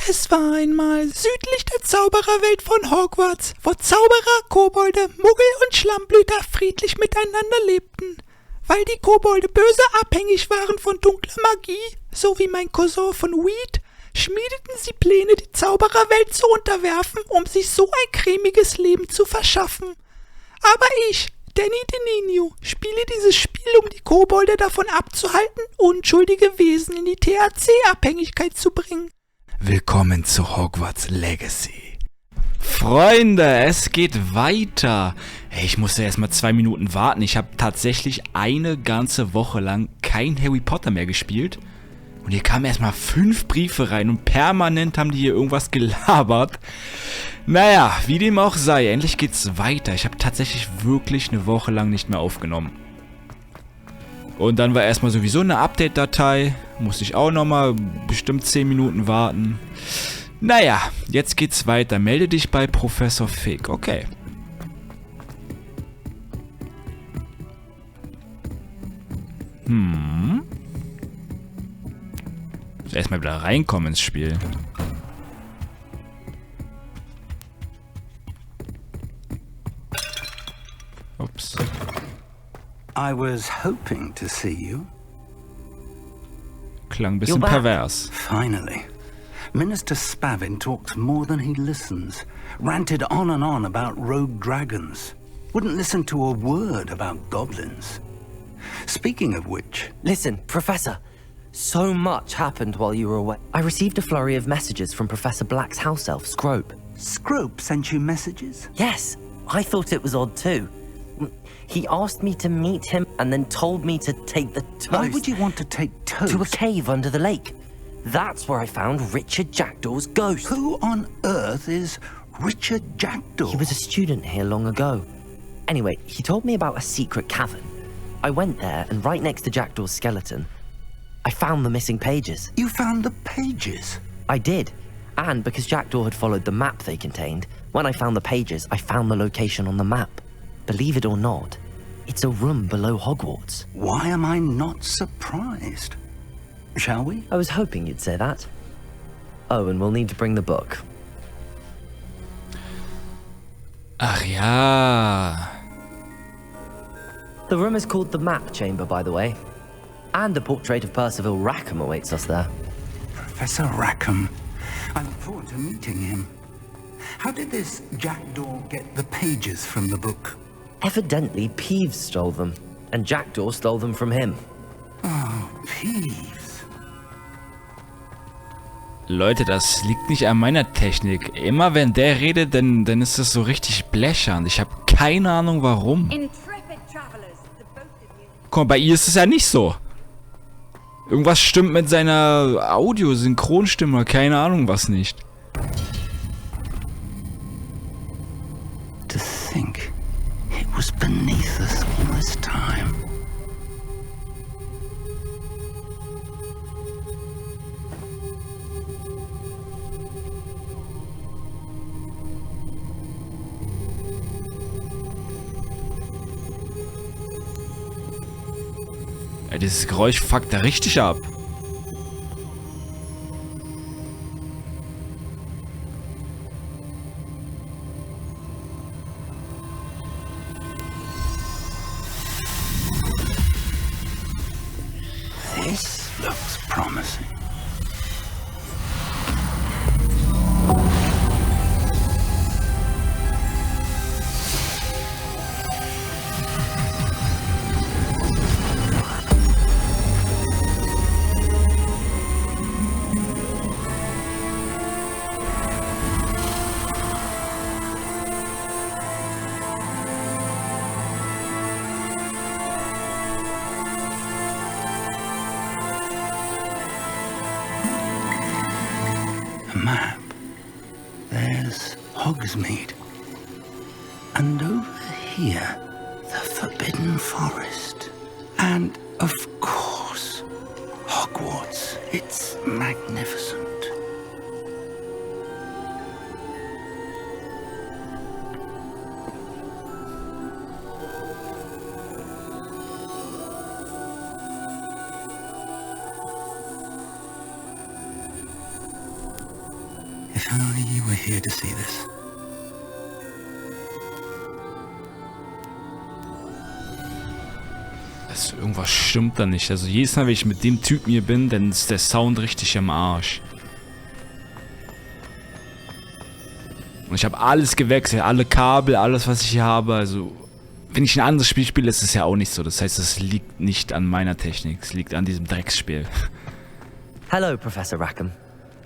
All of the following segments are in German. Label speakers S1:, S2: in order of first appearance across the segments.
S1: Es war einmal südlich der Zaubererwelt von Hogwarts, wo Zauberer, Kobolde, Muggel und Schlammblüter friedlich miteinander lebten. Weil die Kobolde böse abhängig waren von dunkler Magie, so wie mein Cousin von Weed, schmiedeten sie Pläne, die Zaubererwelt zu unterwerfen, um sich so ein cremiges Leben zu verschaffen. Aber ich, Danny DeNinio, spiele dieses Spiel, um die Kobolde davon abzuhalten, unschuldige Wesen in die THC-Abhängigkeit zu bringen. Willkommen zu Hogwarts Legacy. Freunde, es geht weiter. Hey, ich musste erst mal 2 Minuten warten. Ich habe tatsächlich eine ganze Woche lang kein Harry Potter mehr gespielt. Und hier kamen erstmal 5 Briefe rein und permanent haben die hier irgendwas gelabert. Naja, wie dem auch sei, endlich geht's weiter. Ich habe tatsächlich wirklich eine Woche lang nicht mehr aufgenommen. Und dann war erstmal sowieso eine Update-Datei. Musste ich auch nochmal bestimmt 10 Minuten warten. Naja, jetzt geht's weiter. Melde dich bei Professor Fig. Okay. Muss erstmal wieder reinkommen ins Spiel. Ups.
S2: I was hoping to see you.
S1: Klang ein bisschen pervers.
S2: Finally. Minister Spavin talks more than he listens. Ranted on and on about rogue dragons. Wouldn't listen to a word about goblins. Speaking of which...
S3: Listen, Professor. So much happened while you were away. I received a flurry of messages from Professor Black's house elf, Scrope.
S2: Scrope sent you messages?
S3: Yes, I thought it was odd too. He asked me to meet him and then told me to take the toast.
S2: Why would you want to take toast?
S3: To a cave under the lake. That's where I found Richard Jackdaw's ghost.
S2: Who on earth is Richard Jackdaw?
S3: He was a student here long ago. Anyway, he told me about a secret cavern. I went there, and right next to Jackdaw's skeleton, I found the missing pages.
S2: You found the pages?
S3: I did. And because Jackdaw had followed the map they contained, when I found the pages, I found the location on the map. Believe it or not, it's a room below Hogwarts.
S2: Why am I not surprised? Shall we?
S3: I was hoping you'd say that. Oh, and we'll need to bring the book.
S1: Ach ja.
S3: The room is called the Map Chamber, by the way. And a portrait of Percival Rackham awaits us there.
S2: Professor Rackham. I look forward to meeting him. How did this Jackdaw get the pages from the book?
S3: Evidently, Peeves stole them, and Jackdaw stole them from him.
S2: Oh, Peeves.
S1: Leute, das liegt nicht an meiner Technik. Immer wenn der redet, dann ist das so richtig blechern. Ich habe keine Ahnung warum. Guck mal, bei ihr ist es ja nicht so. Irgendwas stimmt mit seiner Audio-Synchronstimme, keine Ahnung was nicht.
S2: To think it was beneath us all this time.
S1: Ja, dieses Geräusch fuckt da richtig ab.
S2: This looks promising. Map. There's Hogsmeade. And over here, the Forbidden Forest. And, of course, Hogwarts. It's magnificent. if only you were here to see this.
S4: Also irgendwas stimmt da nicht. Also jedes Mal, wenn ich mit dem Typen hier bin, dann ist der Sound richtig im Arsch. Und ich habe alles gewechselt, alle Kabel, alles was ich hier habe. Also wenn ich ein anderes Spiel spiele, ist es ja auch nicht so. Das heißt, es liegt nicht an meiner Technik. Es liegt an diesem Drecksspiel.
S3: Hello, Professor Rackham.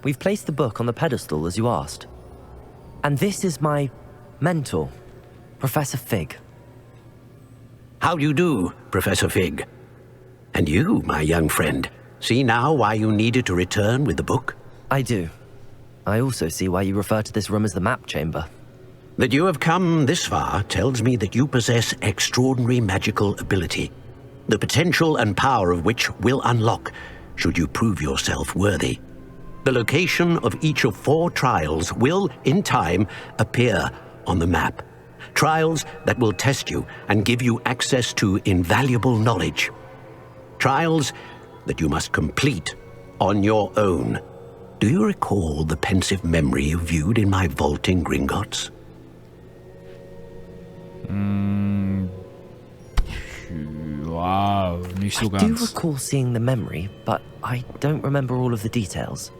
S3: We've placed the book on the pedestal as you asked. And this is my mentor, Professor Fig.
S5: How do you do, Professor Fig? And you, my young friend, see now why you needed to return with the book?
S3: I do. I also see why you refer to this room as the map chamber.
S5: That you have come this far tells me that you possess extraordinary magical ability, the potential and power of which will unlock should you prove yourself worthy. The location of each of 4 trials will, in time, appear on the map. Trials that will test you and give you access to invaluable knowledge. Trials that you must complete on your own. Do you recall the pensive memory you viewed in my vault in Gringotts?
S4: Wow, nicht so
S3: I do
S4: ganz.
S3: recall seeing the memory, but I don't remember all of the details.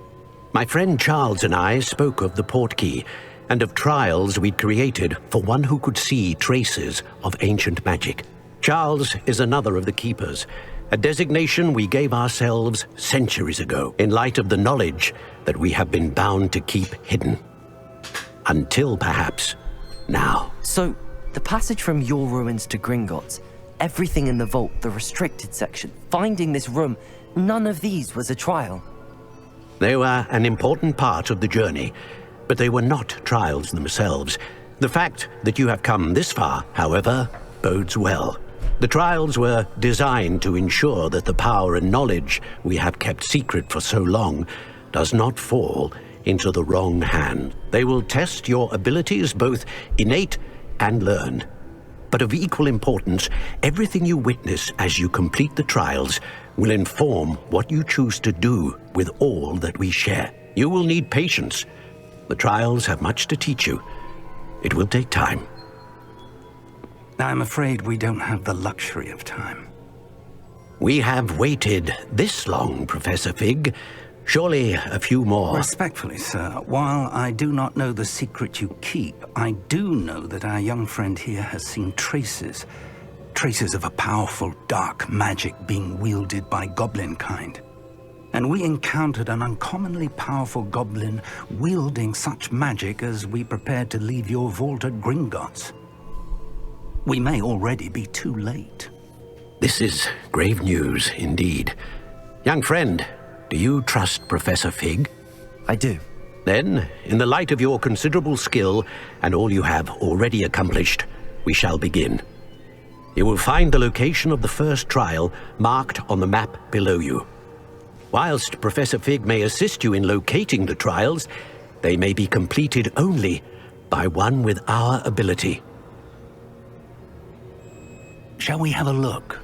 S5: My friend Charles and I spoke of the portkey and of trials we'd created for one who could see traces of ancient magic. Charles is another of the keepers, a designation we gave ourselves centuries ago in light of the knowledge that we have been bound to keep hidden. Until perhaps now.
S3: So, the passage from your ruins to Gringotts, everything in the vault, the restricted section, finding this room, none of these was a trial.
S5: They were an important part of the journey, but they were not trials themselves. The fact that you have come this far, however, bodes well. The trials were designed to ensure that the power and knowledge we have kept secret for so long does not fall into the wrong hand. They will test your abilities, both innate and learned. But of equal importance, everything you witness as you complete the trials will inform what you choose to do with all that we share. You will need patience. The trials have much to teach you. It will take time.
S2: I'm afraid we don't have the luxury of time.
S5: We have waited this long, Professor Fig. Surely a few more.
S2: Respectfully, sir, while I do not know the secret you keep, I do know that our young friend here has seen traces of a powerful dark magic being wielded by goblin kind. And we encountered an uncommonly powerful goblin wielding such magic as we prepared to leave your vault at Gringotts. We may already be too late.
S5: This is grave news indeed. Young friend, do you trust Professor Fig?
S3: I do.
S5: Then, in the light of your considerable skill and all you have already accomplished, we shall begin. You will find the location of the first trial marked on the map below you. Whilst Professor Fig may assist you in locating the trials, they may be completed only by one with our ability.
S2: Shall we have a look?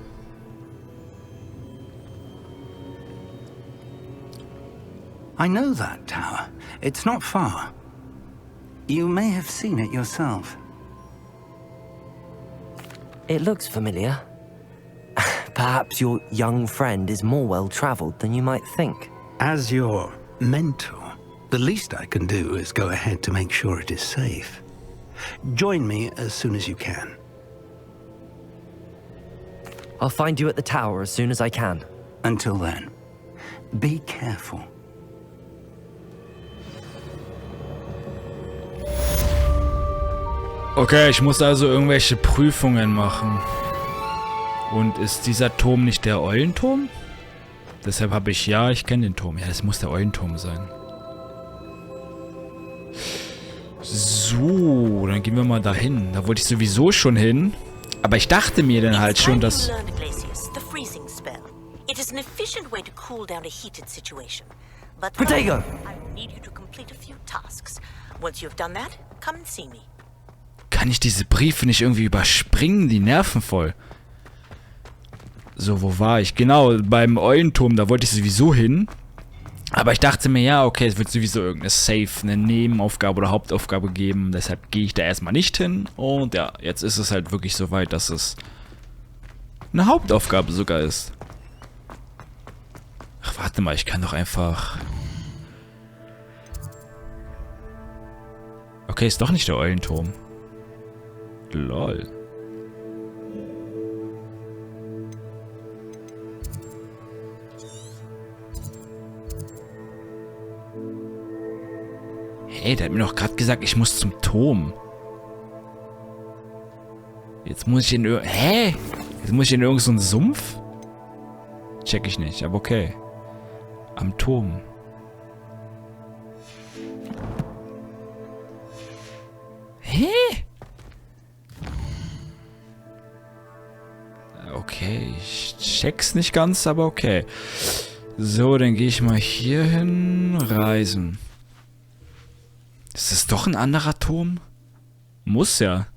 S2: I know that tower. It's not far. You may have seen it yourself.
S3: It looks familiar. Perhaps your young friend is more well-traveled than you might think.
S2: As your mentor, the least I can do is go ahead to make sure it is safe. Join me as soon as you can.
S3: I'll find you at the tower as soon as I can.
S2: Until then, be careful.
S4: Okay, ich muss also irgendwelche Prüfungen machen. Und ist dieser Turm nicht der Eulenturm? Deshalb habe ich, ja, ich kenne den Turm. Ja, es muss der Eulenturm sein. So, dann gehen wir mal dahin. Da wollte ich sowieso schon hin. Aber ich dachte mir dann halt schon, dass...
S3: Protego!
S4: Kann ich diese Briefe nicht irgendwie überspringen? Die nerven voll. So, wo war ich? Genau, beim Eulenturm, da wollte ich sowieso hin. Aber ich dachte mir, ja, okay, es wird sowieso irgendeine Safe, eine Nebenaufgabe oder Hauptaufgabe geben. Deshalb gehe ich da erstmal nicht hin. Und ja, jetzt ist es halt wirklich so weit, dass es eine Hauptaufgabe sogar ist. Ach, warte mal, ich kann doch einfach... Okay, ist doch nicht der Eulenturm. Lol. Hey, der hat mir doch gerade gesagt, ich muss zum Turm. Jetzt muss ich in Hä? Jetzt muss ich in irgendeinen Sumpf? Check ich nicht, aber okay. Am Turm. Hä? Okay, ich check's nicht ganz, aber okay. So, dann gehe ich mal hier hin. Reisen. Ist das doch ein anderer Turm? Muss ja.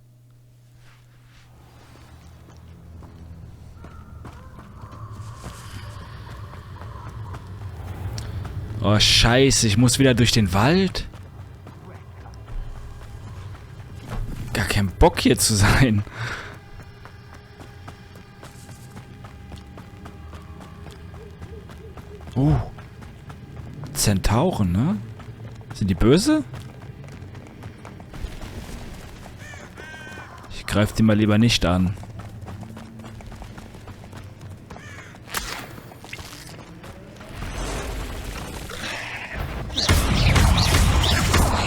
S4: Oh, scheiße, ich muss wieder durch den Wald. Gar kein Bock hier zu sein. Zentauren, ne? Sind die böse? Ich greife die mal lieber nicht an.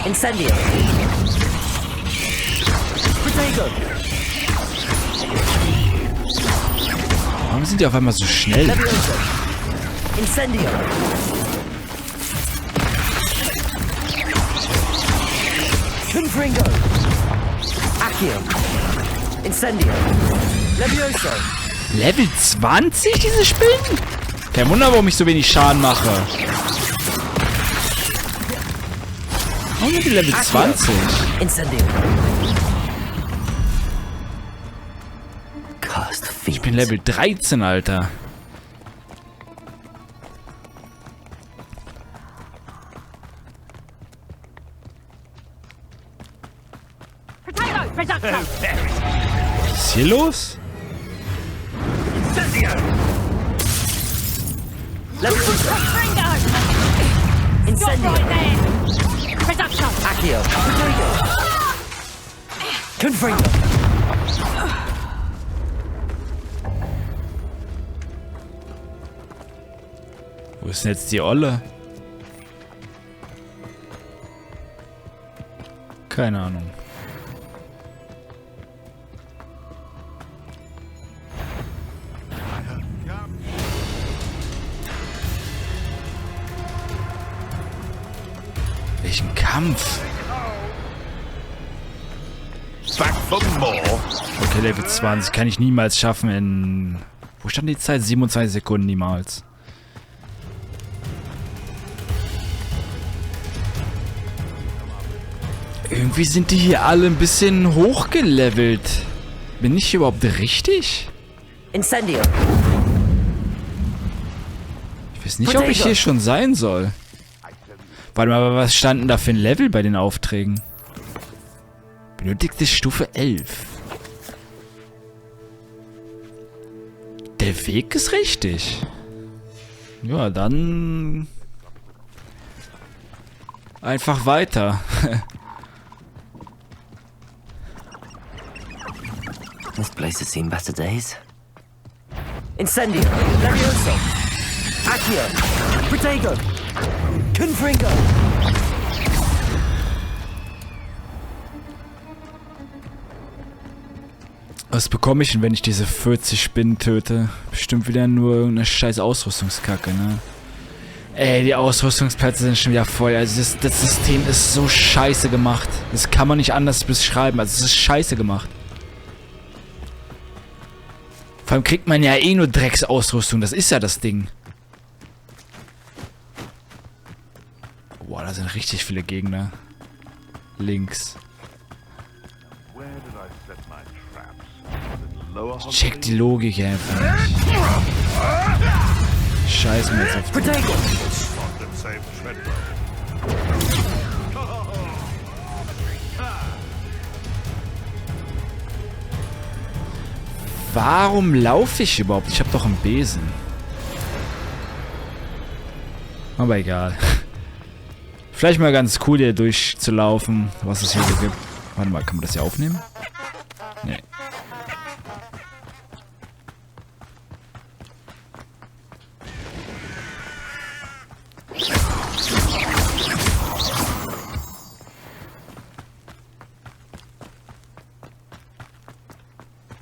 S3: Incendio. Potato.
S4: Warum sind die auf einmal so schnell?
S3: Incendio. Confringo. Accio. Incendio. Levioso.
S4: Level 20, diese Spinnen? Kein Wunder, warum ich so wenig Schaden mache. Warum sind die Level 20?
S3: Incendio.
S4: Ich bin Level 13, Alter. Was ist hier los?
S3: Incendio. Accio. Confringo.
S4: Wo ist denn jetzt die Olle? Keine Ahnung. Welchen Kampf? Okay, Level 20 kann ich niemals schaffen in... Wo stand die Zeit? 27 Sekunden niemals. Irgendwie sind die hier alle ein bisschen hochgelevelt. Bin ich überhaupt richtig?
S3: Incendio.
S4: Ich weiß nicht, ob ich hier schon sein soll. Warte mal, was standen da für ein Level bei den Aufträgen? Benötigte Stufe 11. Der Weg ist richtig. Ja, dann... einfach weiter.
S3: This place has seen better days. Incendio. Levioso. Accio. Protego. Confringo.
S4: Was bekomme ich denn, wenn ich diese 40 Spinnen töte? Bestimmt wieder nur irgendeine scheiß Ausrüstungskacke, ne? Ey, die Ausrüstungsplätze sind schon wieder voll. Also das System ist so scheiße gemacht. Das kann man nicht anders beschreiben. Also es ist scheiße gemacht. Vor allem kriegt man ja eh nur Drecksausrüstung. Das ist ja das Ding. Boah, da sind richtig viele Gegner. Links. Ich check die Logik einfach nicht. Scheiß mir jetzt auf die.
S6: same treadmill.
S4: Warum laufe ich überhaupt? Ich habe doch einen Besen. Aber egal. Vielleicht mal ganz cool, hier durchzulaufen, was es hier so gibt. Warte mal, kann man das hier aufnehmen? Nee.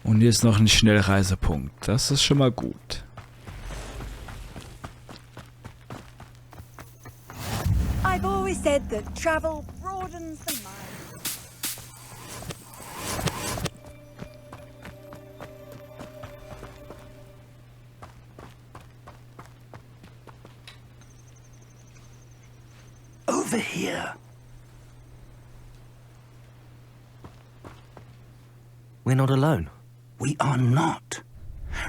S4: Und hier ist noch ein Schnellreisepunkt. Das ist schon mal gut.
S7: I've always said that travel broadens the mind.
S2: Over here.
S3: We're not alone.
S2: We are not.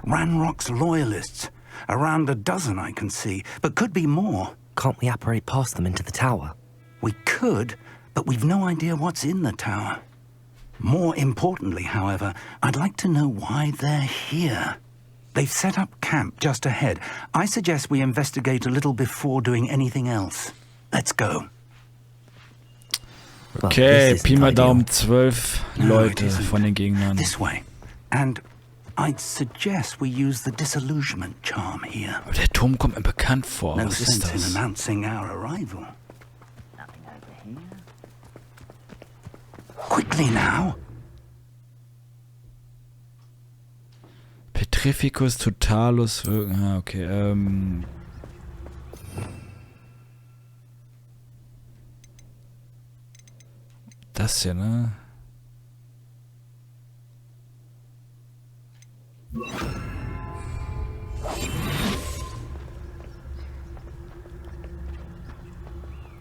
S2: Ranrock's loyalists. Around a dozen I can see, but could be more.
S3: Can't we apparate past them into the tower?
S2: We could, but we've no idea what's in the tower. More importantly, however, I'd like to know why they're here. They've set up camp just ahead. I suggest we investigate a little before doing anything else. Let's go.
S4: Okay, Pi mal Daumen 12 Leute von den Gegnern.
S2: This way. And I'd suggest we use the disillusionment charm here.
S4: Aber der Turm kommt mir bekannt vor.
S2: No
S4: Was ist
S2: sense in
S4: das?
S2: announcing our arrival. Quickly now.
S4: Petrificus totalus wirken. Ah, okay. Das hier, ne?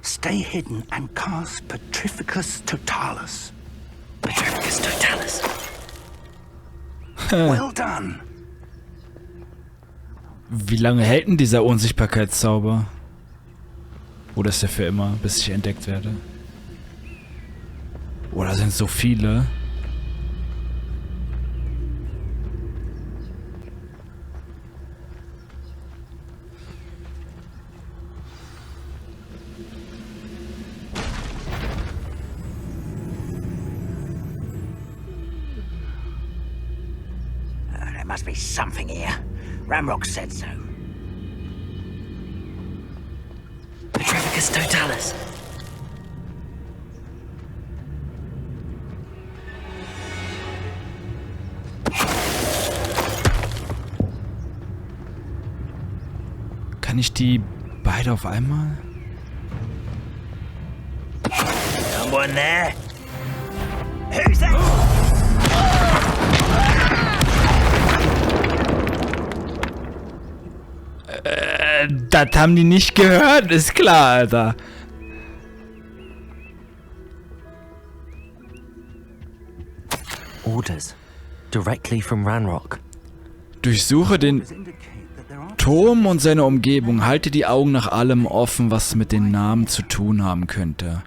S2: Stay hidden and cast Petrificus totalus.
S3: Petrificus totalus.
S2: Well done.
S4: Wie lange hält denn dieser Unsichtbarkeitszauber? Oder ist der für immer, bis ich entdeckt werde? Oder sind so viele?
S8: There must be something here. Ramrock said so.
S3: Petrificus totalus.
S4: Kann ich die beide auf einmal?
S8: Someone there? Who's that?
S4: Das haben die nicht gehört, ist klar, Alter.
S3: Orders. Directly from Ranrock.
S4: Durchsuche den Turm und seine Umgebung. Halte die Augen nach allem offen, was mit den Namen zu tun haben könnte.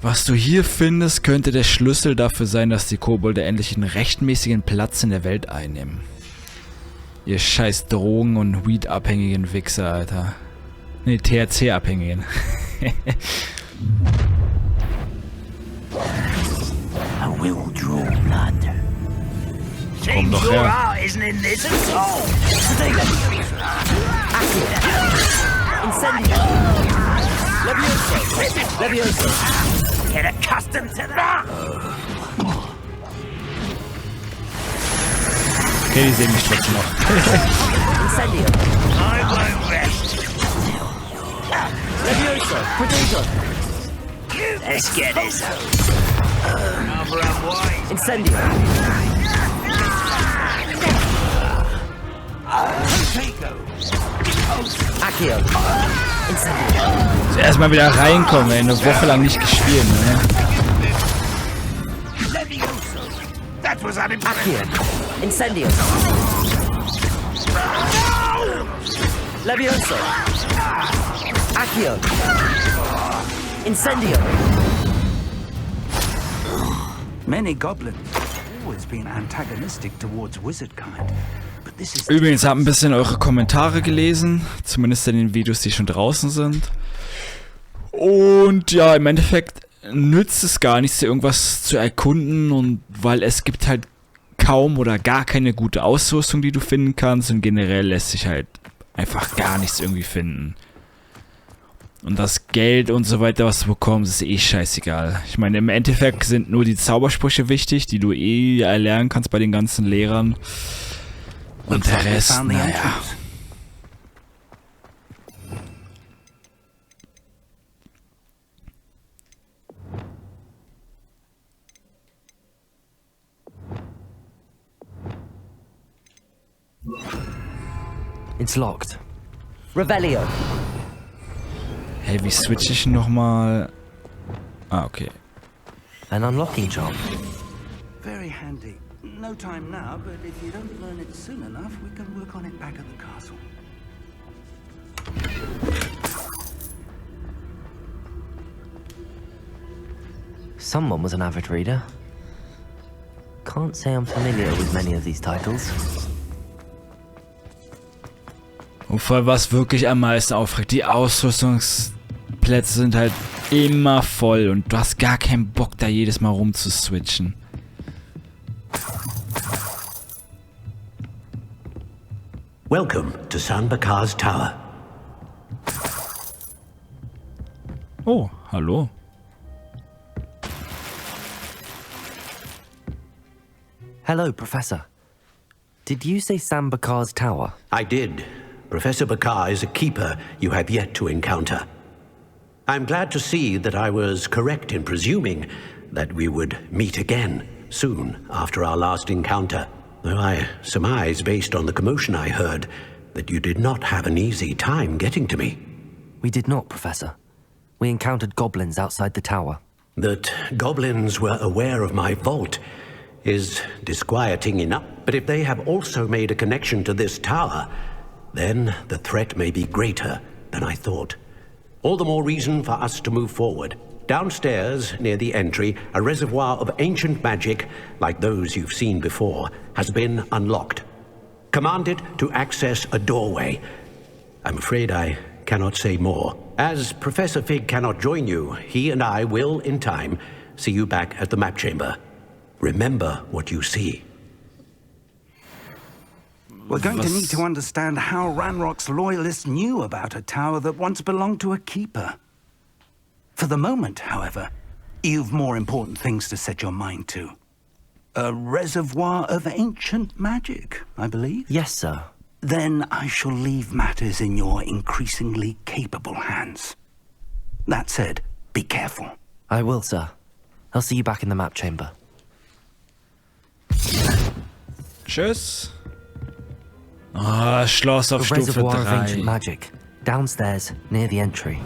S4: Was du hier findest, könnte der Schlüssel dafür sein, dass die Kobolde endlich einen rechtmäßigen Platz in der Welt einnehmen. Ihr scheiß Drogen- und Weed-abhängigen Wichser, Alter. Ne, THC-abhängigen.
S8: I will draw blood.
S4: Komm doch
S8: Seems your
S4: her.
S8: heart isn't in this at all.
S3: Incendio. Levioso. Levioso.
S8: Get accustomed to that.
S4: Okay, die sehen mich trotzdem noch.
S3: Incendio.
S8: I won't rest.
S3: Levioso. Prodigal.
S8: Let's get this over. Cover up wide.
S3: Incendio. Accio. Incendio.
S4: Erstmal wieder reinkommen, ey. Eine Woche lang nicht gespielt, ne?
S8: That was unimpressive.
S3: Accio. Incendio. Levioso. Accio! Incendio!
S2: Many goblins have always been antagonistic towards wizard kind, but this is...
S4: Übrigens, habe ein bisschen eure Kommentare gelesen, zumindest in den Videos, die schon draußen sind. Und ja, im Endeffekt nützt es gar nichts, irgendwas zu erkunden, und weil es gibt halt kaum oder gar keine gute Ausrüstung, die du finden kannst, und generell lässt sich halt einfach gar nichts irgendwie finden. Und das Geld und so weiter, was du bekommst, ist eh scheißegal. Ich meine, im Endeffekt sind nur die Zaubersprüche wichtig, die du eh erlernen kannst bei den ganzen Lehrern. Und der Rest, naja.
S3: It's locked. Revelio!
S4: Hey, wie switch ich nochmal? Ah, okay.
S3: An unlocking charm.
S2: Very handy. No time now, but if you don't learn it soon enough, we can work on it back at the castle.
S3: Someone was an avid reader. Can't say I'm familiar with many of these titles.
S4: Und voll, was wirklich am meisten aufregt, die Ausrüstungsplätze sind halt immer voll und du hast gar keinen Bock, da jedes Mal rumzuswitchen.
S5: Welcome to Sanbakar's Tower.
S4: Oh, hallo.
S3: Hello, Professor. Did you say Sambakar's Tower?
S5: I did. Professor Bakar is a keeper you have yet to encounter. I'm glad to see that I was correct in presuming that we would meet again soon after our last encounter. Though I surmise, based on the commotion I heard, that you did not have an easy time getting to me.
S3: We did not, Professor. We encountered goblins outside the tower.
S5: That goblins were aware of my vault is disquieting enough. But if they have also made a connection to this tower, then the threat may be greater than I thought. All the more reason for us to move forward. Downstairs, near the entry, a reservoir of ancient magic, like those you've seen before, has been unlocked. Command it to access a doorway. I'm afraid I cannot say more. As Professor Fig cannot join you, he and I will, in time, see you back at the map chamber. Remember what you see.
S2: We're going to need to understand how Ranrock's loyalists knew about a tower that once belonged to a keeper. For the moment, however, you've more important things to set your mind to. A reservoir of ancient magic, I believe?
S3: Yes, sir.
S2: Then I shall leave matters in your increasingly capable hands. That said, be careful.
S3: I will, sir. I'll see you back in the map chamber.
S4: Tschüss. Ah, Schloss auf
S3: The
S4: Stufe
S3: reservoir of
S4: 3.
S3: ancient magic. Downstairs, near the entry.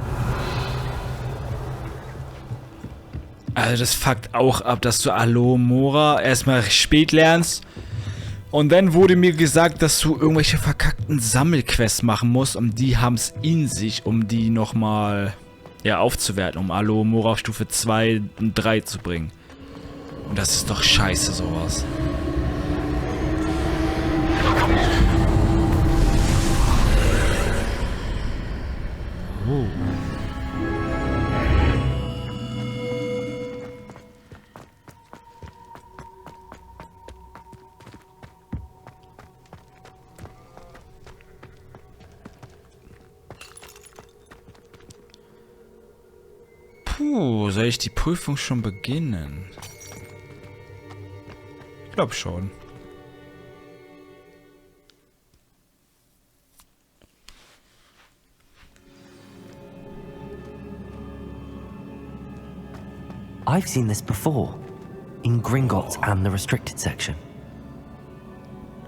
S4: Also das fuckt auch ab, dass du Alomora erstmal spät lernst. Und dann wurde mir gesagt, dass du irgendwelche verkackten Sammelquests machen musst. Und die haben es in sich, um die nochmal aufzuwerten. Um Alomora auf Stufe 2 und 3 zu bringen. Und das ist doch scheiße, sowas. Oh. Puh, soll ich die Prüfung schon beginnen? Ich glaube schon.
S3: I've seen this before. In Gringotts and the restricted section.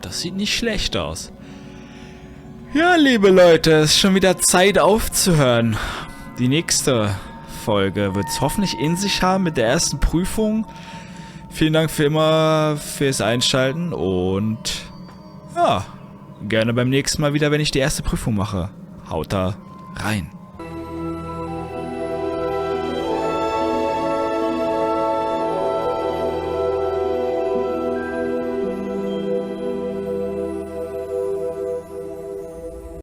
S4: Das sieht nicht schlecht aus. Ja, liebe Leute, es ist schon wieder Zeit aufzuhören. Die nächste Folge wird es hoffentlich in sich haben mit der ersten Prüfung. Vielen Dank für immer fürs Einschalten und ja, gerne beim nächsten Mal wieder, wenn ich die erste Prüfung mache. Haut da rein.